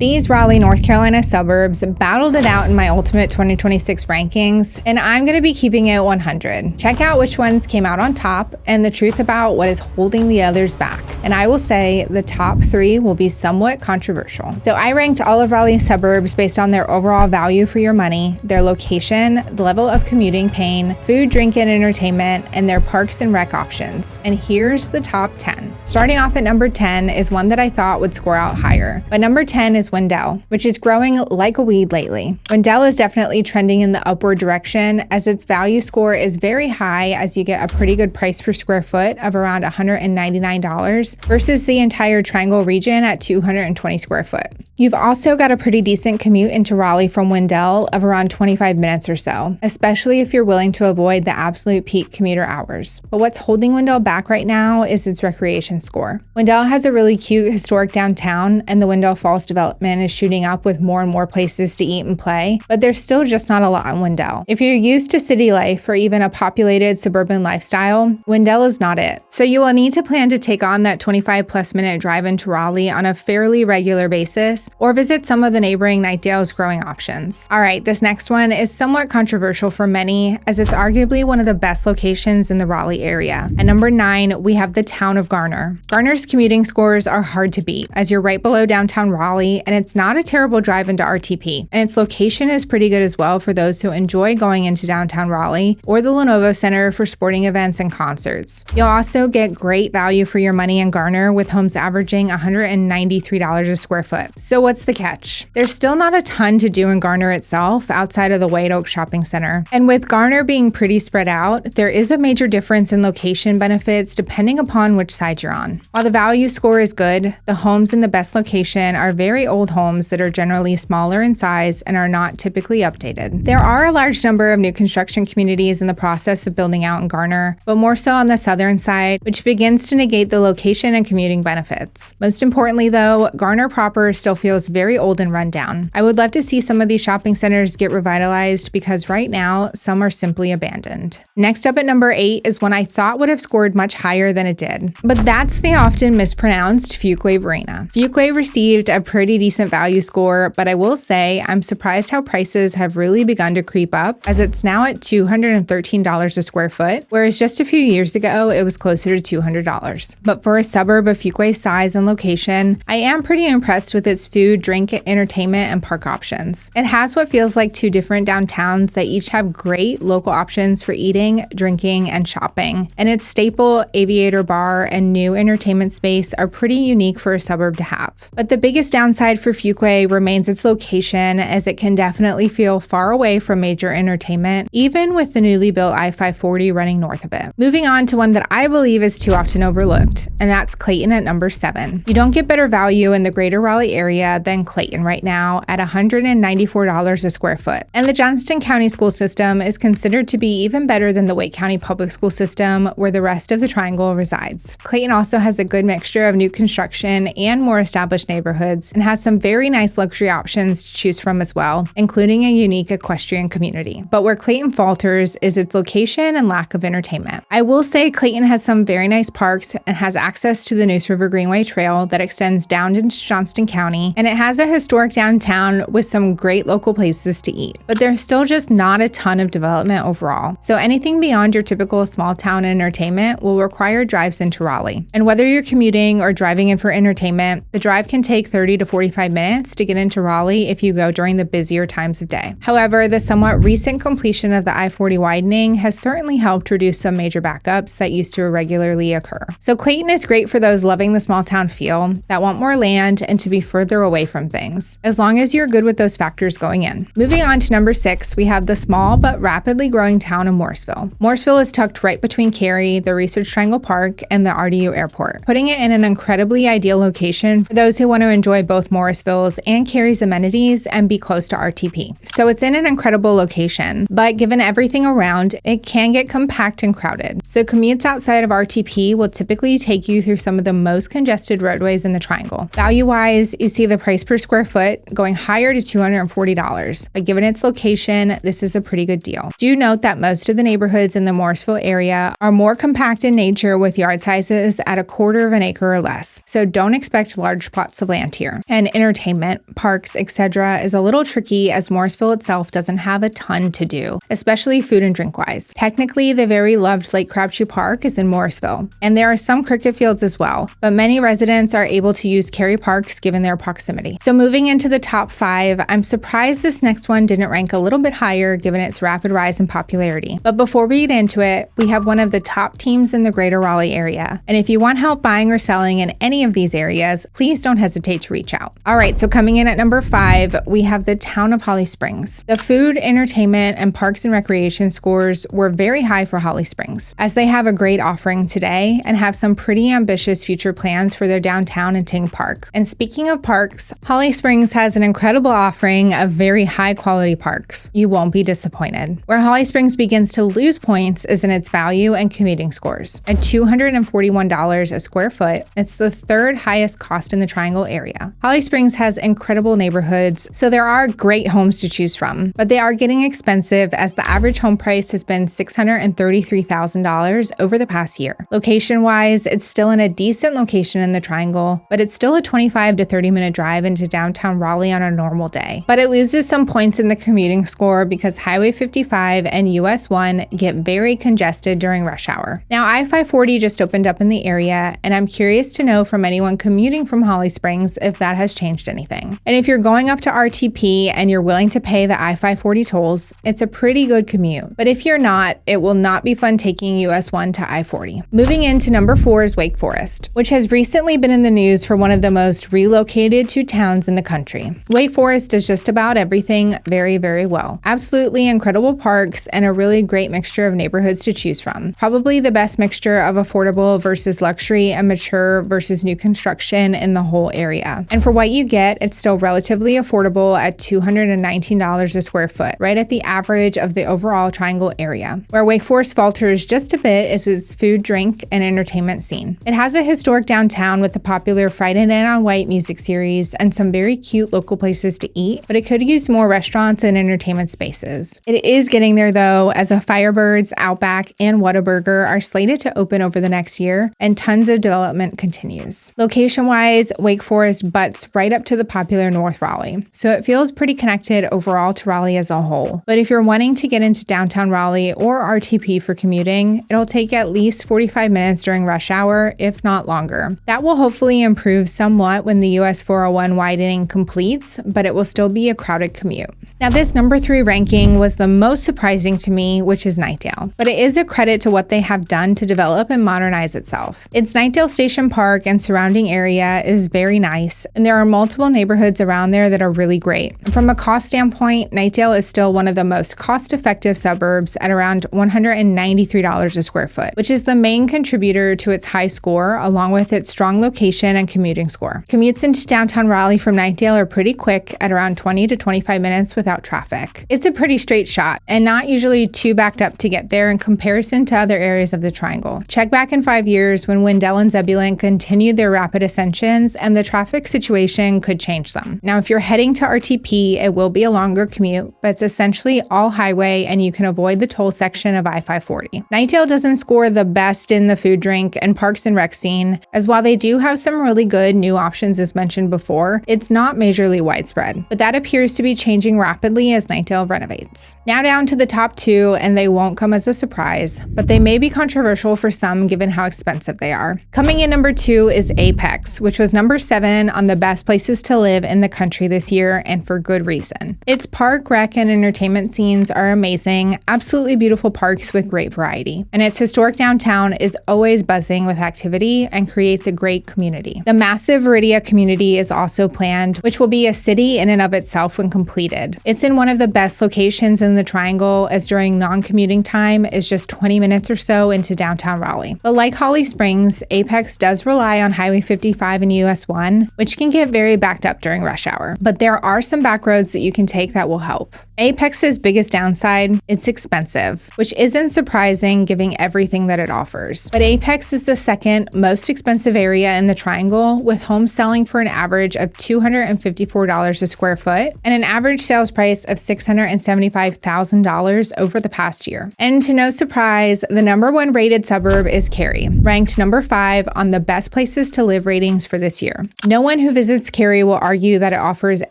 These Raleigh, North Carolina suburbs battled it out in my ultimate 2026 rankings, and I'm going to be keeping it 100. Check out which ones came out on top and the truth about what is holding the others back. And I will say the top 3 will be somewhat controversial. So I ranked all of Raleigh's suburbs based on their overall value for your money, their location, the level of commuting pain, food, drink, and entertainment, and their parks and rec options. And here's the top 10. Starting off at number 10 is one that I thought would score out higher. But number 10 is Wendell, which is growing like a weed lately. Wendell is definitely trending in the upward direction as its value score is very high, as you get a pretty good price per square foot of around $199 versus the entire Triangle region at 220 square foot. You've also got a pretty decent commute into Raleigh from Wendell of around 25 minutes or so, especially if you're willing to avoid the absolute peak commuter hours. But what's holding Wendell back right now is its recreation score. Wendell has a really cute historic downtown, and the Wendell Falls development is shooting up with more and more places to eat and play, but there's still just not a lot in Wendell. If you're used to city life or even a populated suburban lifestyle, Wendell is not it. So you will need to plan to take on that 25+ minute drive into Raleigh on a fairly regular basis, or visit some of the neighboring Knightdale's growing options. All right, this next one is somewhat controversial for many, as it's arguably one of the best locations in the Raleigh area. At number 9, we have the town of Garner. Garner's commuting scores are hard to beat, as you're right below downtown Raleigh, and it's not a terrible drive into RTP. And its location is pretty good as well for those who enjoy going into downtown Raleigh or the Lenovo Center for sporting events and concerts. You'll also get great value for your money in Garner, with homes averaging $193 a square foot. So what's the catch? There's still not a ton to do in Garner itself outside of the White Oak Shopping Center. And with Garner being pretty spread out, there is a major difference in location benefits depending upon which side you're on. While the value score is good, the homes in the best location are very old homes that are generally smaller in size and are not typically updated. There are a large number of new construction communities in the process of building out in Garner, but more so on the southern side, which begins to negate the location and commuting benefits. Most importantly though, Garner proper still feels very old and run down. I would love to see some of these shopping centers get revitalized because right now, some are simply abandoned. Next up at number 8 is one I thought would have scored much higher than it did, but that's the often mispronounced Fuquay-Varina. Fuquay received a pretty decent value score, but I will say I'm surprised how prices have really begun to creep up, as it's now at $213 a square foot, whereas just a few years ago it was closer to $200. But for a suburb of Fuquay's size and location, I am pretty impressed with its food, drink, entertainment, and park options. It has what feels like 2 different downtowns that each have great local options for eating, drinking, and shopping, and its staple Aviator bar and new entertainment space are pretty unique for a suburb to have. But the biggest downside for Fuquay remains its location, as it can definitely feel far away from major entertainment, even with the newly built I-540 running north of it. Moving on to one that I believe is too often overlooked, and that's Clayton at number 7. You don't get better value in the greater Raleigh area than Clayton right now at $194 a square foot. And the Johnston County school system is considered to be even better than the Wake County public school system, where the rest of the Triangle resides. Clayton also has a good mixture of new construction and more established neighborhoods, and has some very nice luxury options to choose from as well, including a unique equestrian community. But where Clayton falters is its location and lack of entertainment. I will say Clayton has some very nice parks and has access to the Neuse River Greenway Trail that extends down into Johnston County, and it has a historic downtown with some great local places to eat. But there's still just not a ton of development overall. So anything beyond your typical small town entertainment will require drives into Raleigh. And whether you're commuting or driving in for entertainment, the drive can take 30 to 45 minutes to get into Raleigh if you go during the busier times of day. However, the somewhat recent completion of the I-40 widening has certainly helped reduce some major backups that used to irregularly occur. So Clayton is great for those loving the small town feel, that want more land, and to be further away from things, as long as you're good with those factors going in. Moving on to number 6, we have the small but rapidly growing town of Morrisville. Morrisville is tucked right between Cary, the Research Triangle Park, and the RDU Airport, putting it in an incredibly ideal location for those who want to enjoy both Morrisville's and Cary's amenities and be close to RTP. So it's in an incredible location, but given everything around, it can get compact and crowded. So commutes outside of RTP will typically take you through some of the most congested roadways in the Triangle. Value-wise, you see the price per square foot going higher to $240, but given its location, this is a pretty good deal. Do note that most of the neighborhoods in the Morrisville area are more compact in nature, with yard sizes at 1/4 of an acre or less, so don't expect large plots of land here. And and entertainment, parks, etc. is a little tricky as Morrisville itself doesn't have a ton to do, especially food and drink wise. Technically, the very loved Lake Crabtree Park is in Morrisville, and there are some cricket fields as well, but many residents are able to use Cary parks given their proximity. So moving into the top 5, I'm surprised this next one didn't rank a little bit higher given its rapid rise in popularity. But before we get into it, we have one of the top teams in the greater Raleigh area. And if you want help buying or selling in any of these areas, please don't hesitate to reach out. All right, so coming in at number 5, we have the town of Holly Springs. The food, entertainment, and parks and recreation scores were very high for Holly Springs, as they have a great offering today and have some pretty ambitious future plans for their downtown and Ting Park. And speaking of parks, Holly Springs has an incredible offering of very high quality parks. You won't be disappointed. Where Holly Springs begins to lose points is in its value and commuting scores. At $241 a square foot, it's the 3rd highest cost in the Triangle area. Holly Springs has incredible neighborhoods, so there are great homes to choose from, but they are getting expensive as the average home price has been $633,000 over the past year. Location-wise, it's still in a decent location in the Triangle, but it's still a 25 to 30 minute drive into downtown Raleigh on a normal day. But it loses some points in the commuting score because Highway 55 and US 1 get very congested during rush hour. Now, I-540 just opened up in the area, and I'm curious to know from anyone commuting from Holly Springs if that has changed anything. And if you're going up to RTP and you're willing to pay the I-540 tolls, it's a pretty good commute. But if you're not, it will not be fun taking US 1 to I-40. Moving into number 4 is Wake Forest, which has recently been in the news for one of the most relocated to towns in the country. Wake Forest does just about everything very, very well. Absolutely incredible parks and a really great mixture of neighborhoods to choose from. Probably the best mixture of affordable versus luxury and mature versus new construction in the whole area. And for what you get, it's still relatively affordable at $219 a square foot, right at the average of the overall Triangle area. Where Wake Forest falters just a bit is its food, drink, and entertainment scene. It has a historic downtown with the popular Friday Night on White music series and some very cute local places to eat, but it could use more restaurants and entertainment spaces. It is getting there though, as a Firebirds, Outback, and Whataburger are slated to open over the next year, and tons of development continues. Location-wise, Wake Forest butts right up to the popular North Raleigh, so it feels pretty connected overall to Raleigh as a whole. But if you're wanting to get into downtown Raleigh or RTP for commuting, it'll take at least 45 minutes during rush hour, if not longer. That will hopefully improve somewhat when the US 401 widening completes, but it will still be a crowded commute. Now, this number 3 ranking was the most surprising to me, which is Knightdale, but it is a credit to what they have done to develop and modernize itself. Its Knightdale Station Park and surrounding area is very nice, and there are multiple neighborhoods around there that are really great. From a cost standpoint, Knightdale is still one of the most cost-effective suburbs at around $193 a square foot, which is the main contributor to its high score, along with its strong location and commuting score. Commutes into downtown Raleigh from Knightdale are pretty quick at around 20 to 25 minutes without traffic. It's a pretty straight shot and not usually too backed up to get there in comparison to other areas of the Triangle. Check back in 5 years when Wendell and Zebulon continued their rapid ascensions and the traffic situation could change some. Now, if you're heading to RTP, it will be a longer commute, but it's essentially all highway and you can avoid the toll section of I-540. Knightdale doesn't score the best in the food, drink, and parks and rec scene, as while they do have some really good new options as mentioned before, it's not majorly widespread, but that appears to be changing rapidly as Knightdale renovates. Now down to the top 2, and they won't come as a surprise, but they may be controversial for some given how expensive they are. Coming in number 2 is Apex, which was number 7 on the best places to live in the country this year, and for good reason. Its park, rec, and entertainment scenes are amazing, absolutely beautiful parks with great variety, and its historic downtown is always buzzing with activity and creates a great community. The massive Viridia community is also planned, which will be a city in and of itself when completed. It's in one of the best locations in the Triangle, as during non-commuting time is just 20 minutes or so into downtown Raleigh. But like Holly Springs, Apex does rely on Highway 55 and US 1, which can get very backed up during rush hour. But there are some back roads that you can take that will help. Apex's biggest downside, it's expensive, which isn't surprising given everything that it offers. But Apex is the second most expensive area in the Triangle, with homes selling for an average of $254 a square foot and an average sales price of $675,000 over the past year. And to no surprise, the number 1 rated suburb is Cary, ranked number 5 on the best places to live ratings for this year. No one who visits visits Cary will argue that it offers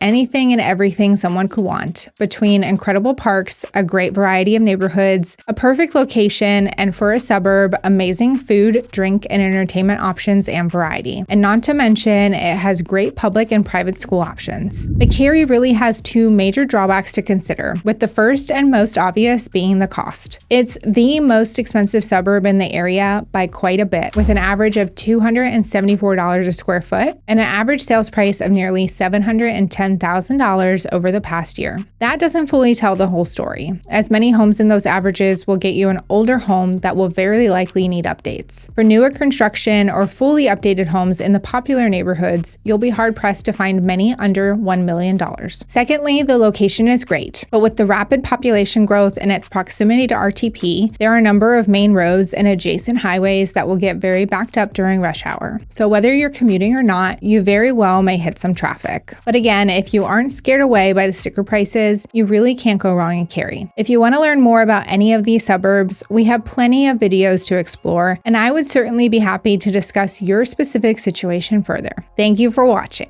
anything and everything someone could want, between incredible parks, a great variety of neighborhoods, a perfect location, and for a suburb, amazing food, drink, and entertainment options and variety. And not to mention, it has great public and private school options. But Cary really has two major drawbacks to consider, with the first and most obvious being the cost. It's the most expensive suburb in the area by quite a bit, with an average of $274 a square foot and an average sales price of nearly $710,000 over the past year. That doesn't fully tell the whole story, as many homes in those averages will get you an older home that will very likely need updates. For newer construction or fully updated homes in the popular neighborhoods, you'll be hard-pressed to find many under $1 million. Secondly, the location is great, but with the rapid population growth and its proximity to RTP, there are a number of main roads and adjacent highways that will get very backed up during rush hour. So whether you're commuting or not, you very well may hit some traffic. But again, if you aren't scared away by the sticker prices, you really can't go wrong in Cary. If you want to learn more about any of these suburbs, we have plenty of videos to explore, and I would certainly be happy to discuss your specific situation further. Thank you for watching.